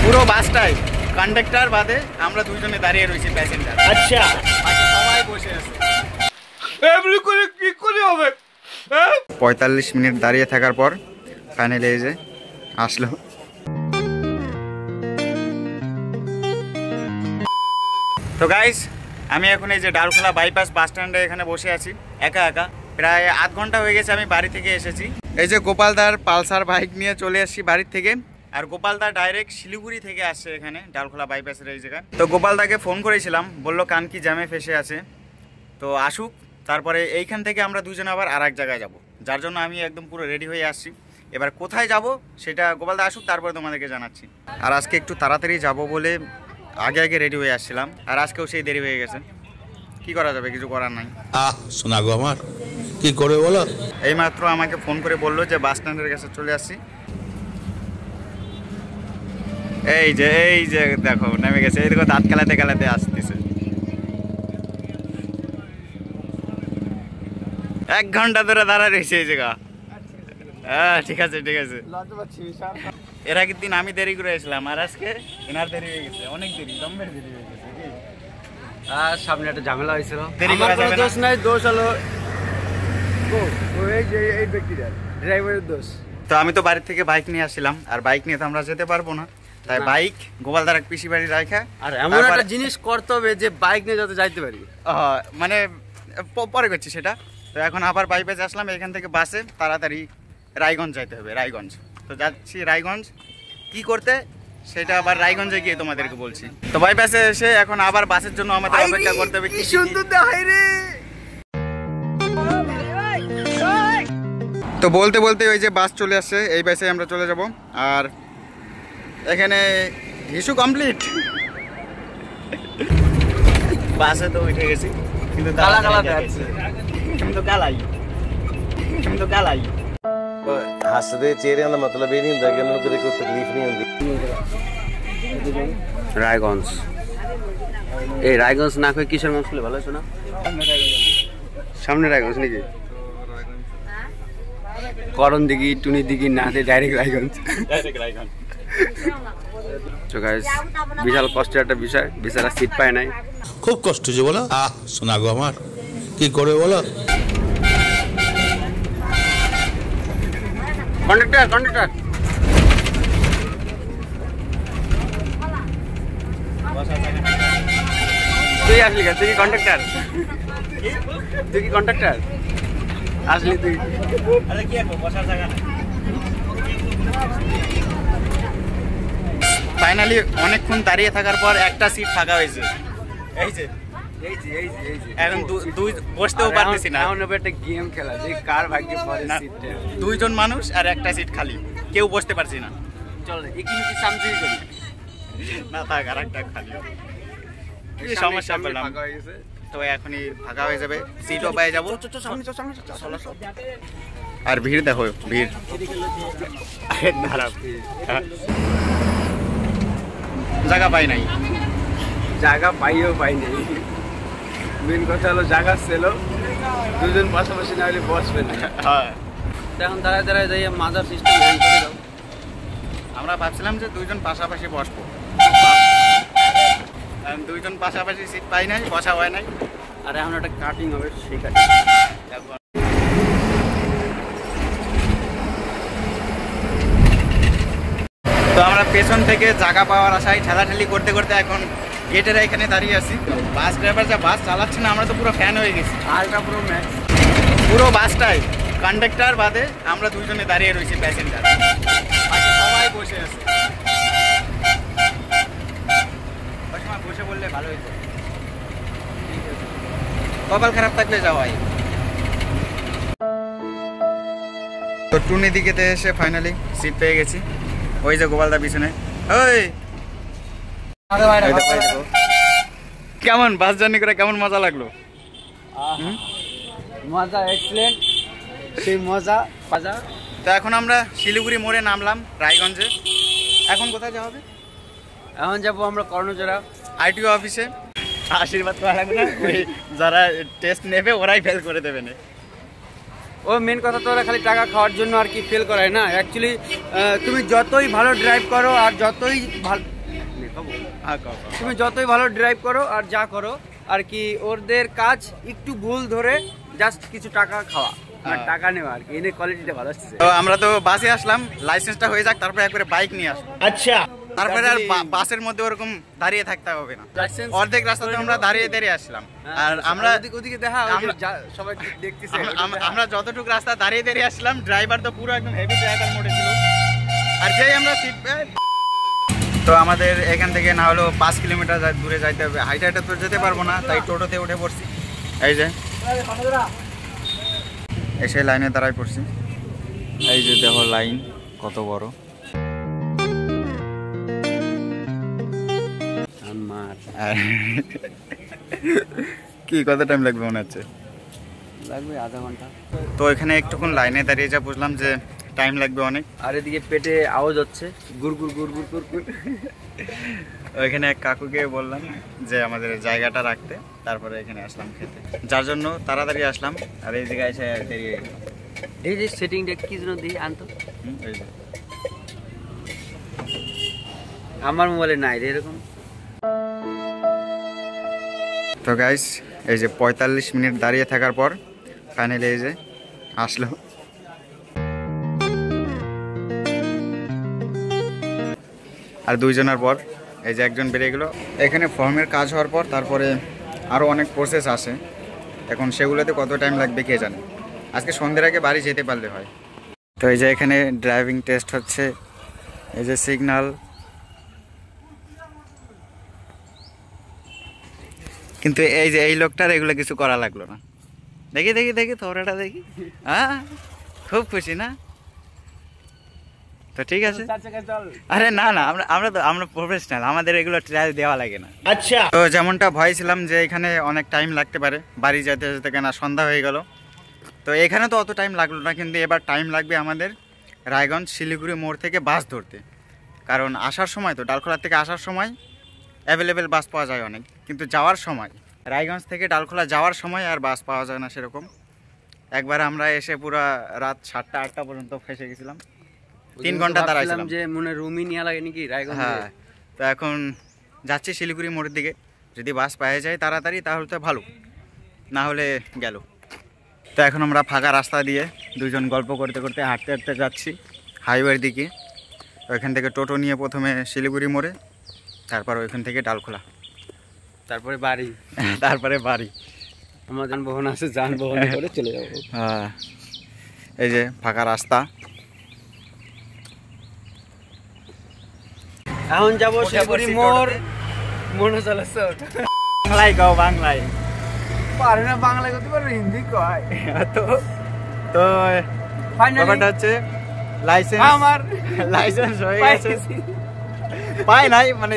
পুরো বাসটাই কন্ডাক্টর বাদে আমরা দুইজনে দাঁড়িয়ে রয়েছি প্যাসেঞ্জার। আচ্ছা সবাই বসে আছে। এমনি করে কি করে হবে? 45 মিনিট দাঁড়িয়ে থাকার পর ফাইনালি এই যে আসলো। তো গাইস আমি এখন এই যে ডালখোলা বাইপাস বাস স্ট্যান্ডে এখানে বসে আছি একা একা। প্রায় আধ ঘন্টা হয়ে গেছে আমি বাড়ি থেকে এসেছি। এই যে গোপালদার পালসার বাইক নিয়ে চলে আসছি বাড়ির থেকে। আর গোপালদা ডাইরেক্ট শিলিগুড়ি থেকে আসছে এখানে ডালখোলা বাইপাসের এই জায়গায়। তো গোপালদাকে ফোন করেছিলাম, বললো কানকি জ্যামে ফেসে আছে, তো আসুক, তারপরে এইখান থেকে আমরা দুজন আবার আর এক জায়গায় যাব, যার জন্য আমি একদম পুরো রেডি হয়ে আসছি। এবার কোথায় যাব সেটা গোপালদা আসুক তারপরে তোমাদেরকে জানাচ্ছি। আর আজকে একটু তাড়াতাড়ি যাব বলে আগে আগে রেডি হয়ে আসছিলাম, আর আজকেও সেই দেরি হয়ে গেছে। কি করা যাবে, কিছু করার নাই। শোনা গো আমার কি করে বলো। এইমাত্র আমাকে ফোন করে বললো যে বাস স্ট্যান্ডের কাছে চলে আসছি। এই যে দেখো নেমে গেছে, এই দেখো দাঁত খেলাতে খেলাতে আসতেছে। 1 ঘন্টা ধরে দাঁড়া রয়েছে এই জায়গা। হ্যাঁ ঠিক আছে ঠিক আছে। এর আগের দিন আমি দেরি করে এসলাম, আর আজকে এনার দেরি হয়ে গেছে, অনেক দেরি, দমের দেরি হয়ে গেছে। আর সামনে একটা ঝামেলা হয়েছিল, দেরি করা যাবে না। দোষ নাই, দোষ হলো এই ব্যক্তিটার, ড্রাইভারের দোষ। তো আমি তো বাড়ি থেকে বাইক নিয়ে আসছিলাম, আর বাইক নিয়ে তো আমরা যেতে পারবো না, তাই বাইক গোপালদার এক পিসি বাড়ি রাখা। আর এমন একটা জিনিস করতে হবে যে বাইক নিয়ে যাতে যাইতে পারি, মানে পরে করছি সেটা। তো এখন আবার বাইপাসে আসলাম, এখান থেকে বাসে তাড়াতাড়ি রায়গঞ্জ যাইতে হবে, রায়গঞ্জ। তো যাচ্ছি রায়গঞ্জ, কি করতে সেটা আবার রায়গঞ্জে গিয়ে তোমাদেরকে বলছি। তো বাইপাসে এসে এখন আবার বাসের জন্য আমাদের অপেক্ষা করতে হবে। কি সুন্দর দেখায় রে। তো বলতে বলতে ওই যে বাস চলে আসছে, এই বাসে আমরা চলে যাব। আর এখানে ইস্যু কমপ্লিট, বাসে তো উঠে গেছি, কিন্তু ਕਾਲਾ ਹੱਸਦੇ ਚਿਹਰਿਆਂ ਦਾ ਮਤਲਬ ਇਹ ਨਹੀਂ ਹੁੰਦਾ ਕਿ ਉਹਨਾਂ ਨੂੰ ਕਦੇ ਕੋਈ ਤਕਲੀਫ ਨਹੀਂ ਹੁੰਦੀ। রায়গঞ্জ, এই রায়গঞ্জ না করে কিশোরগঞ্জ হলে ভালো হতো না? সামনে রায়গঞ্জ নাকি? করণ দিঘি, টুনি দিঘি না, ডাইরেক্ট রায়গঞ্জ। তো গাইস বিশাল কষ্টের একটা বিষয়, বিশাল সিট পায় নাই, খুব কষ্ট হচ্ছে বলো। শোনা গো আমার কি করে বলো। কন্ডাক্টর তুই আসলি কেন? তুই কি কন্ডাক্টর? আসলি তুই? ফাইনালি অনেকক্ষণ দাঁড়িয়ে থাকার পর একটা সিট ফাঁকা হয়েছে। এই যে এখন বসতেও পারতেছি না। একটা গেম খেলা, যে কার ভাগ্যে পড়ে সিটটা। 2 জন মানুষ আর একটা সিট খালি, কেউ বসতে পারছি না। চল একিমিকি সামথিং করি না, থাক আর একটা খালি। কি সমস্যা পেলাম, তো এখনই ফাঁকা হয়ে যাবে, সিটও পেয়ে যাবো। আর ভিড় দেখো, ভিড় জায়গা পাই নাই, জায়গা পাইও পাই নাই। মেন কথা হলো জায়গা ছিল, 2 জন পাশাপাশি না হলে বসবে না। হ্যাঁ এখন দাঁড়ায় দাঁড়ায় যাই মাজার সিস্টেম হ্যান্ড করে দাও। আমরা ভাবছিলাম যে 2 জন পাশাপাশি বসবো, 2 জন পাশাপাশি সিট পাই নাই, বসা হয় নাই। আর এখন একটা কাটিং হবে, সেই কাটিং। তো আমরা পেছন থেকে জায়গা পাওয়ার আশায় ঠেলাঠেলি করতে করতে এখন গেটের এখানে দাঁড়িয়ে আছি। বাস ড্রাইভার যা বাস চালাচ্ছে না, আমরা তো পুরো ফ্যান হয়ে গেছি। আলট্রা প্রো ম্যাক্স পুরো বাসটাই কন্ডাক্টর বাদে আমরা দুইজনে দাঁড়িয়ে রয়েছি প্যাসেঞ্জার, সবাই বসে আছে। বসে বললে ভালো হইতো, কপাল খারাপ থাকলে যাওয়াই। তো টুনি দিকেতে এসে ফাইনালি সিট পেয়ে গেছি। ওই যে গোপালদা পিছনে। ওই কেমন বাস জার্নি করে কেমন মজা লাগলো? মজা এক্সেলেন্ট, সেই মজা মজা। তো এখন আমরা শিলিগুড়ি মোড়ে নামলাম রায়গঞ্জে। এখন কোথায় যাওয়া হবে? এখন যাবো আমরা কর্ণজোড়া আরটিও অফিসে। আশীর্বাদ করা লাগবে না, ওই যারা টেস্ট নেবে ওরাই ফেল করে দেবে না। ও মেন কথা তো ওরা খালি টাকা খাওয়ার জন্য আর কি ফেল করায় না। অ্যাকচুয়ালি তুমি যতই ভালো ড্রাইভ করো আর যতই তুমি যতই ভালো ড্রাইভ করো আর যা করো আর কি, ওদের কাজ একটু ভুল ধরে জাস্ট কিছু টাকা খাওয়া আর টাকা নেওয়া আর কি, এনে কোয়ালিটিটা ভালো আসছে। তো আমরা তো বাসে আসলাম, লাইসেন্সটা হয়ে যাক, তারপরে একবারে বাইক নিয়ে আসবো। আচ্ছা, তারপরে আর বাসের মধ্যে ওরকম দাঁড়িয়ে থাকতে হবে না। অর্ধেক রাস্তাতে আমরা দাঁড়িয়ে দাঁড়িয়ে আসলাম। আর আমরা ওদিকে দেখা সবাই দেখতেছে, আমরা যতটুকু রাস্তা দাঁড়িয়ে দাঁড়িয়ে আসলাম, ড্রাইভার তো পুরো একদম হেভি ড্রাইভার মোডে ছিল। আর যেই আমরা সিট তো আমাদের এখান থেকে না হলেও 5 কিলোমিটার দূরে যাইতে হবে, হাইটে হাইটে তো যেতে পারবো না, তাই টোটোতে উঠে পড়ছি। এই যে এসে লাইনে দাঁড়ায় পড়ছি, এই যে দেখো লাইন কত বড়। কি কত টাইম লাগবে মনে হচ্ছে? লাগবে আধা ঘন্টা। তো এখানে একটুক্ষণ লাইনে দাঁড়িয়ে যা বুঝলাম যে টাইম লাগবে অনেক। আর এদিকে পেটে আওয়াজ হচ্ছে গুড় গুড় গুড় গুড় গুড় গুড়। ওইখানে এক কাকুকে বললাম যে আমাদের জায়গাটা রাখতে, তারপরে এখানে আসলাম খেতে, যার জন্য তাড়াতাড়ি আসলাম। আর এই জায়গায় এসে দেরি হয়ে গেল। এই যে সেটিংটা কি জন্য দিয়ে আনতো, এই যে আমার মোবাইলে নাই রে এরকম। তো গাইস, এই যে 45 মিনিট দাঁড়িয়ে থাকার পর ফাইনালি এই যে আসলো। আর 2 জনের পর এই যে একজন বেরিয়ে গেল। এখানে ফর্মের কাজ হওয়ার পর তারপরে আরও অনেক প্রসেস আসে, এখন সেগুলোতে কত টাইম লাগবে কে জানে। আজকে সন্ধ্যের আগে বাড়ি যেতে পারলে হয়। তো এই যে এখানে ড্রাইভিং টেস্ট হচ্ছে, এই যে সিগন্যাল। কিন্তু এই যে এই লোকটার এগুলো কিছু করা লাগলো না। দেখি দেখি দেখি তোরাটা দেখি, হ্যাঁ খুব খুশি না? তো ঠিক আছে। আরে না না, আমরা প্রফেশনাল, আমাদের এগুলো ট্রায়াল দেওয়া লাগে না। আচ্ছা, তো যেমনটা ভয় ছিলাম যে এখানে অনেক টাইম লাগতে পারে বাড়ি যেতে যেতে, কেন সন্ধ্যা হয়ে গেল। তো এখানে তো অত টাইম লাগলো না, কিন্তু এবার টাইম লাগবে আমাদের রায়গঞ্জ শিলিগুড়ি মোড় থেকে বাস ধরতে। কারণ আসার সময়, তো ডালখোলা থেকে আসার সময় অ্যাভেলেবেল বাস পাওয়া যায় অনেক, কিন্তু যাওয়ার সময় রায়গঞ্জ থেকে ডালখোলা যাওয়ার সময় আর বাস পাওয়া যায় না সেরকম। একবার আমরা এসে পুরো রাত 7টা 8টা পর্যন্ত ফেসে গেছিলাম, 3 ঘন্টা দাঁড়াইছিলাম যে মনে রুমই নিয়ে লাগে নাকি রায়গঞ্জ। হ্যাঁ, তো এখন যাচ্ছি শিলিগুড়ি মোড়ের দিকে, যদি বাস পাওয়া যায় তাড়াতাড়ি তাহলে তো ভালো, না হলে গেল। তো এখন আমরা ফাঁকা রাস্তা দিয়ে 2 জন গল্প করতে করতে হাঁটতে হাঁটতে যাচ্ছি হাইওয়ের দিকে। ওইখান থেকে টোটো নিয়ে প্রথমে শিলিগুড়ি মোড়ে, তারপর ওইখান থেকে ডালখোলা, তারপরে বাড়ি, তারপরে বাড়ি। আমার যানবাহন আছে, যানবাহন করে চলে যাবো। হ্যাঁ, এই যে ফাঁকা রাস্তা। এখন যাবো শিলিগুড়ি মোড়। মনে চলেছে বাংলায় গাও, বাংলায় পারে না, বাংলায় করতে পারবে, হিন্দি কয়। তো তো ব্যাপারটা হচ্ছে আমার লাইসেন্স হয়ে গেছে, পাই নাই মানে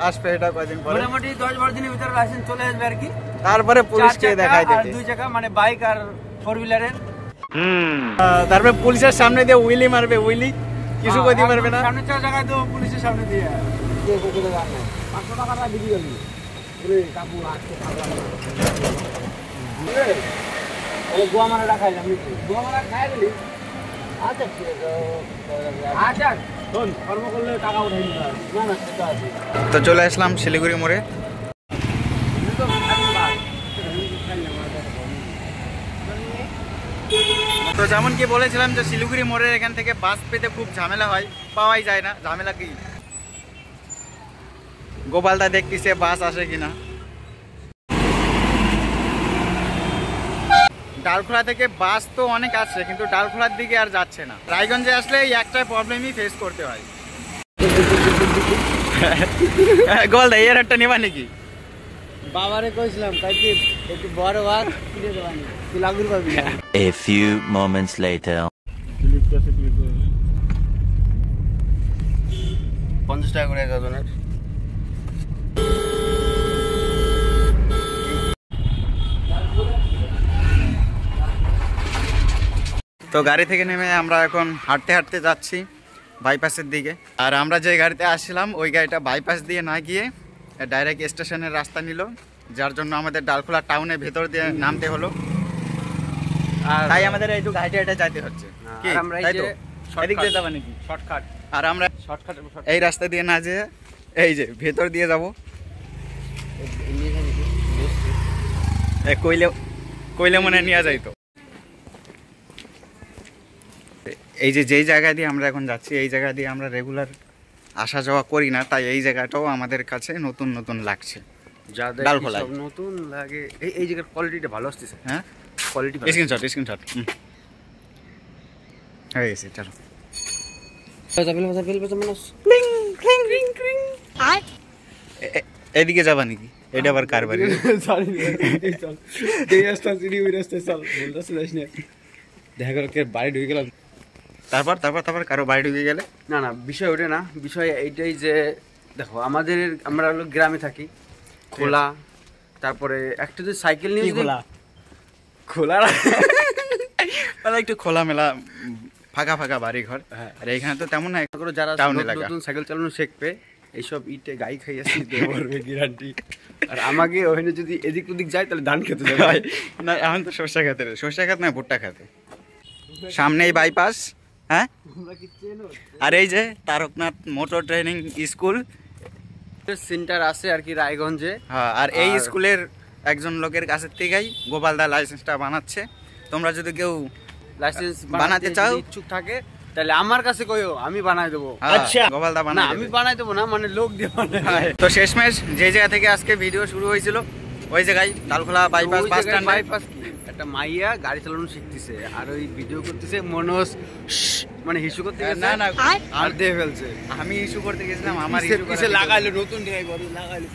আসবে এটা কয়দিন পরে, মোটামুটি 10-12 দিনের ভিতরে লাইসেন্স চলে আসবে আর কি। তারপরে পুলিশকে দেখাই দেবে। 2 চাকা মানে বাইক আর 4 হুইলারের। তারপরে পুলিশের সামনে দিয়ে উইলি মারবে, উইলি কিছু কইতে পারবে না। সামনে 4 জায়গায় তো পুলিশের সামনে দিয়ে 500 টাকা দিবি গলি ওরে কাবু আসছে খাবার। ওই গোয়া মারা রাখাইলাম নাকি, গোয়া মারা খাই গেলি। আচ্ছা ঠিক আছে, আচ্ছা শোন, কর্ম করলে টাকা উঠাই নিতে হবে। না না সেটা আছে। তো চলে আসলাম শিলিগুড়ি মোড়ে। তো যেমন কি বলেছিলাম যে শিলিগুড়ি মোড়ের এখান থেকে বাস পেতে খুব ঝামেলা হয়, পাওয়াই যায় না। ঝামেলা কি, গোপালদা দেখতেছে বাস আসে কিনা। ডালখোলা থেকে বাস তো অনেক আসছে, কিন্তু ডালখোলার দিকে আর যাচ্ছে না। রায়গঞ্জে আসলে এই একটা প্রবলেমই ফেস করতে হয়। গোপালদা এর একটা নেবা নাকি? বাবারে কইছিলাম তাই কি একটু বড় বাস কিনে দেবানি, তুই লাগুর পাবি। A few moments later. 50 টাকা করে একজনের। তো গাড়ি থেকে নেমে আমরা এখন হাঁটতে হাঁটতে যাচ্ছি বাইপাসের দিকে। আর আমরা যে গাড়িতে আসছিলাম ওই গাড়িটা বাইপাস দিয়ে না গিয়ে ডাইরেক্ট স্টেশনের রাস্তা নিল, যার জন্য আমাদের ডালখোলা টাউনের ভেতর দিয়ে নামতে হলো। আর তাই আমাদের এই তো গাড়িটা এটা যাইতে হচ্ছে। কি আমরা তাই তো এদিক দিয়ে যাবা নাকি? শর্টকাট। আর আমরা শর্টকাট এই রাস্তা দিয়ে না যেয়ে এই যে ভেতর দিয়ে যাব, কইলে কইলে মনে নিয়ে যাইতো। এই যে যেই জায়গা দিয়ে আমরা এখন যাচ্ছি, এই জায়গা দিয়ে আমরা রেগুলার আসা যাওয়া করি না, তাই এই জায়গাটাও আমাদের কাছে নতুন নতুন লাগছে। ডালখোলা নতুন লাগে, এই জায়গার কোয়ালিটিটা ভালো আসতেছে। হ্যাঁ, কোয়ালিটি স্ক্রিনশট হয়ে গেছে। চলো এদিকে যাবা নাকি? এটা আবার কার বাড়ি? দেখা গেল কে বাড়ি ঢুকে গেলাম, তারপর কারো বাড়ি ঢুকে গেলে না না বিষয় ওটা না, বিষয় এইটাই যে দেখো আমরা হলো গ্রামে থাকি, খোলা, তারপরে একটা যদি সাইকেল নিয়ে খোলা মানে একটু খোলামেলা ফাঁকা ফাঁকা বাড়ি ঘর। আর এইখানে তো তেমন না, যারা টাউন এলাকা, নতুন সাইকেল চালানো শিখবে এইসব ইটে গাই খাইয়াছি গ্যারান্টি। আর আমাকে ওখানে যদি এদিক ওদিক যায় তাহলে ধান খেতে যাবে না, এখন তো সর্ষা খেত না ভুট্টা খেতে। সামনেই বাইপাস, হ্যাঁ। আর এই যে Taraknath motor training school centre আছে আর কি রায়গঞ্জে। হ্যাঁ, আর এই স্কুলের একজন লোকের কাছের থেকেই গোপালদা লাইসেন্সটা বানাচ্ছে। তোমরা যদি কেউ লাইসেন্স বানাতে চাও, ইচ্ছুক থাকে, তাহলে আমার কাছে কইও, আমি বানাই দেবো। আচ্ছা, গোপালদা বানাই আমি বানাই দেবো না, মানে লোক দিয়ে বানাই। তো শেষমেশ যে জায়গা থেকে আজকে ভিডিও শুরু হয়েছিল ওই জায়গায় Dalkhola bypass bus stand. Bypass কি একটা মাইয়া গাড়ি চালানো শিখতেছে আর ওই ভিডিও করতেছে, মনোজ মানে হিসু করতে গেছে, না আর দিয়ে ফেলছে। আমি ইস্যু করতে গেছিলাম, আমার পিছে লাগাইলো, নতুন ড্রাইভার লাগাইলো।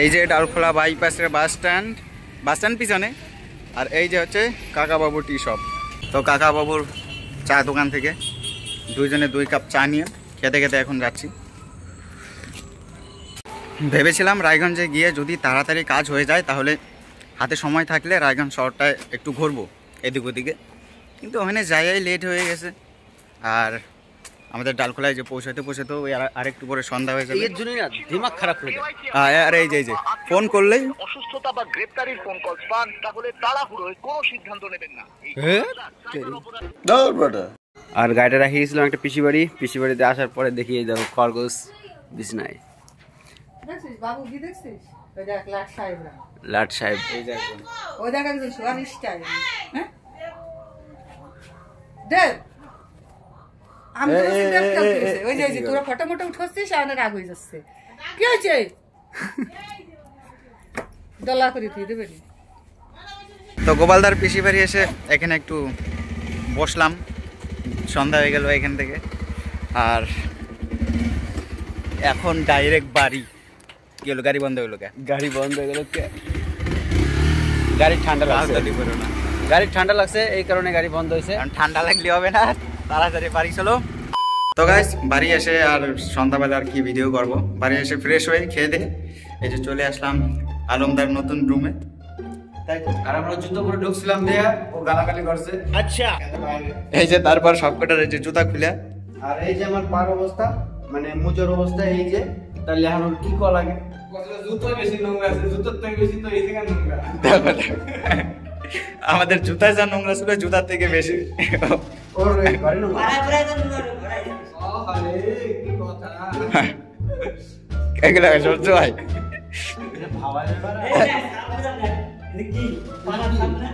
এই যে ডালখোলা বাইপাসের বাস স্ট্যান্ড পিছনে। আর এই যে হচ্ছে কাকাবাবুর টি শপ। তো কাকাবাবুর চা দোকান থেকে দুইজনে 2 কাপ চা নিয়ে খেতে খেতে এখন যাচ্ছি। ভেবেছিলাম রায়গঞ্জে গিয়ে যদি তাড়াতাড়ি কাজ হয়ে যায় তাহলে হাতে সময় থাকলে রায়গঞ্জ শহরটায় একটু ঘুরবো এদিক ওদিকে, কিন্তু ওখানে যাইয়াই লেট হয়ে গেছে। আর আমাদের ডালখোলায় যে পৌঁছাতে ওই আরেকটু পরে সন্ধ্যা হয়ে যাবে। এর জন্যই না দিমাগ খারাপ হয়ে যায়। আর এই যে ফোন করলেই অসুস্থতা বা গ্রেপ্তারির ফোন কল পান, তাহলে তাড়াহুড়োয় কোনো সিদ্ধান্ত নেবেন না। আর গাড়িটা রাখিয়ে গেছিলাম একটা পিসি বাড়িতে আসার পরে দেখি এই দেখো খরগোশ বিছনায়। বাবু কি দেখছিস? ওই দেখ লাট সাহেবরা, লাট সাহেব ওই দেখ একজন শোয়ার স্টাইল। হ্যাঁ দেখ, আমি ওই যে তোরা ফটো মোটো উঠছিস আর রাগ হয়ে যাচ্ছে। কি হয়েছে? দলা করে তুই দেবে। তো গোপালদার পিসি বাড়ি এসে এখানে একটু বসলাম, সন্ধ্যা হয়ে গেল এখান থেকে। আর এখন ডাইরেক্ট বাড়ি। কি হলো, গাড়ি বন্ধ হলো কে? গাড়ি বন্ধ হয়ে গেল কে? গাড়ি ঠান্ডা লাগছে, গাড়ি ঠান্ডা লাগছে এই কারণে গাড়ি বন্ধ হয়েছে। ঠান্ডা লাগলে হবে না, তাড়াতাড়ি বাড়ি চলো। তো গাইস বাড়ি এসে আর সন্ধ্যাবেলা আর কি ভিডিও করব, বাড়ি এসে ফ্রেশ হয়ে খেয়ে দিয়ে এই যে চলে আসলাম আলমদার নতুন রুমে। আর আমরা জুতো পরে ঢুকছিলাম দেয়া, ও গালাগালি করছে। আচ্ছা, এই যে তারপর সবকটার এই যে জুতা খুলে, আর এই যে আমার পার অবস্থা, মানে মুজোর অবস্থা এই যে, তাহলে এখন কি করা লাগে? জুতো বেশি নোংরা আছে, জুতোর থেকে বেশি তো এই থেকে নোংরা। আমাদের জুতা যা নোংরা ছিল জুতার থেকে বেশি ওর গাড়ি নোংরা। আরে কি কথা, এগুলা সহ্য হয়? এটা ভাবা যায় না। কি পানা সামনে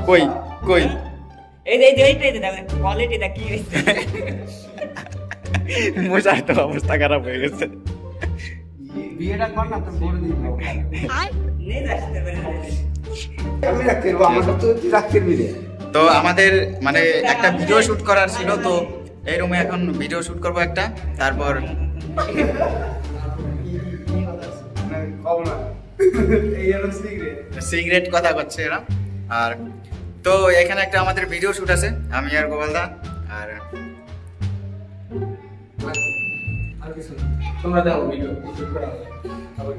কই কই এইটাই দেখো কোয়ালিটিটা কি হইছে। মজার তো অবস্থা খারাপ হয়ে গেছে। বিয়েটা কর না তো বড় দিন নেই আসতে পারে আমি রাখতে পারবো, আমাকে তো তুই রাখতে দিবি। তো আমাদের মানে একটা ভিডিও শুট করার ছিল, তো এই রুমে এখন ভিডিও শুট করব একটা। তারপর সিগারেট কথা করছে এরা। আর তো এখানে একটা আমাদের ভিডিও শুট আছে, আমি আর গোপালদা। আর তোমরা দেখো ভিডিও শুট করা হবে।